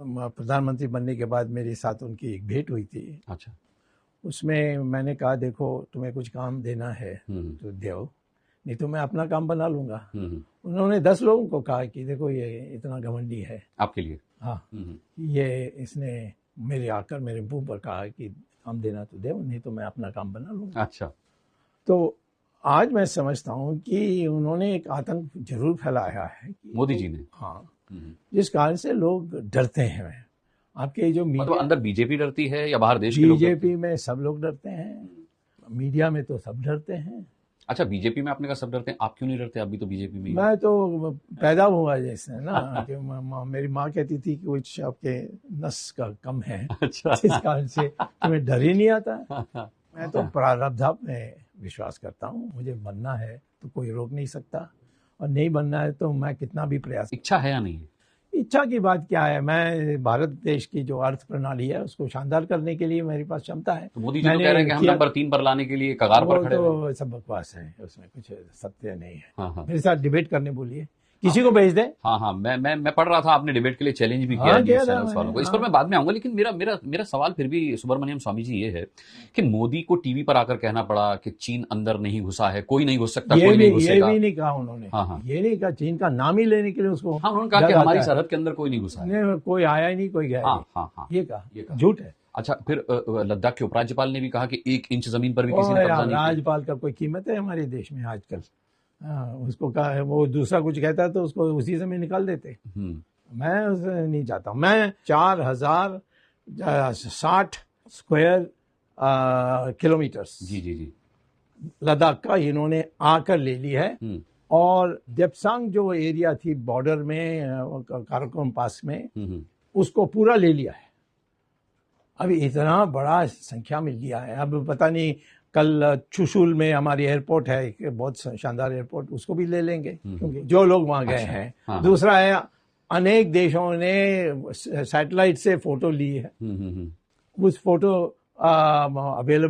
प्रधानमंत्री बनने के बाद मेरे साथ उनकी एक भेंट हुई थी। अच्छा। उसमें मैंने कहा, देखो तुम्हें कुछ काम देना है तो दो, नहीं तो मैं अपना काम बना लूंगा। उन्होंने 10 लोगों को कहा कि देखो ये इतना घमंडी है आपके लिए। हाँ, ये इसने मेरे आकर मेरे मुंह पर कहा कि काम देना तो दे, नहीं तो मैं अपना काम बना लूंगा। अच्छा। तो आज मैं समझता हूँ कि उन्होंने एक आतंक जरूर फैलाया है मोदी जी ने। हाँ, जिस कारण से लोग डरते हैं। आपके जो मीडिया, मतलब अंदर बीजेपी डरती है या बाहर देश के लोग? बीजेपी में सब लोग डरते हैं, मीडिया में तो सब डरते हैं। अच्छा, बीजेपी में आपने कहा सब डरते हैं, आप क्यों नहीं डरते? आप भी तो बीजेपी में। मैं तो पैदा हुआ जैसे ना कि मेरी माँ कहती थी कि कुछ आपके नस का कम है। अच्छा। इस कारण से तुम्हें डर ही नहीं आता। मैं तो प्रारब्ध में विश्वास करता हूँ, मुझे बनना है तो कोई रोक नहीं सकता, और नहीं बनना है तो मैं कितना भी प्रयास। इच्छा है या नहीं? इच्छा की बात क्या है, मैं भारत देश की जो अर्थ प्रणाली है उसको शानदार करने के लिए मेरे पास क्षमता है। तो मोदी जी तो कह रहे हैं कि हम नंबर 3 पर लाने के लिए कगार पर खड़े हैं। तो सब बकवास है, उसमें कुछ सत्य नहीं है। हाँ। मेरे साथ डिबेट करने बोलिए, किसी को भेज दे। हाँ, मैं पढ़ रहा था, आपने डिबेट के लिए चैलेंज भी किया न्यूज़ चैनल्स वालों को। इस पर मैं बाद में आऊंगा, लेकिन मेरा सवाल फिर भी सुब्रमण्यम स्वामी जी ये है कि मोदी को टीवी पर आकर कहना पड़ा कि चीन अंदर नहीं घुसा है, कोई नहीं घुस सकता, कोई नहीं घुसेगा। ये भी नहीं कहा उन्होंने। हाँ। ये नहीं कहा, चीन का नाम ही लेने के लिए उसको। हाँ, उन्होंने कहा कि हमारी सरहद के अंदर कोई नहीं घुसा है, कोई आया ही नहीं, कोई गया। हाँ, ये कहा, झूठ है। अच्छा, फिर लद्दाख के उपराज्यपाल ने भी कहा कि 1 इंच जमीन पर भी किसी ने कब्जा नहीं किया। राज्यपाल का कोई कीमत है हमारे देश में आजकल? उसको कहा है, वो दूसरा कुछ कहता है तो उसको उसी समय निकाल देते। मैं उसे नहीं चाहता। मैं 4060 स्क्वायर किलोमीटर्स जी लद्दाख का इन्होंने आकर ले ली है। और देपसांग जो एरिया थी बॉर्डर में काराकोरम पास में, उसको पूरा ले लिया है। अभी इतना बड़ा संख्या में लिया है। अब पता नहीं, कल चुशुल में हमारी एयरपोर्ट है, एक बहुत शानदार एयरपोर्ट, उसको भी ले लेंगे क्योंकि जो लोग वहां गए हैं। हाँ। दूसरा है, अनेक देशों ने सैटेलाइट से फोटो ली है, उस फोटो अवेलेबल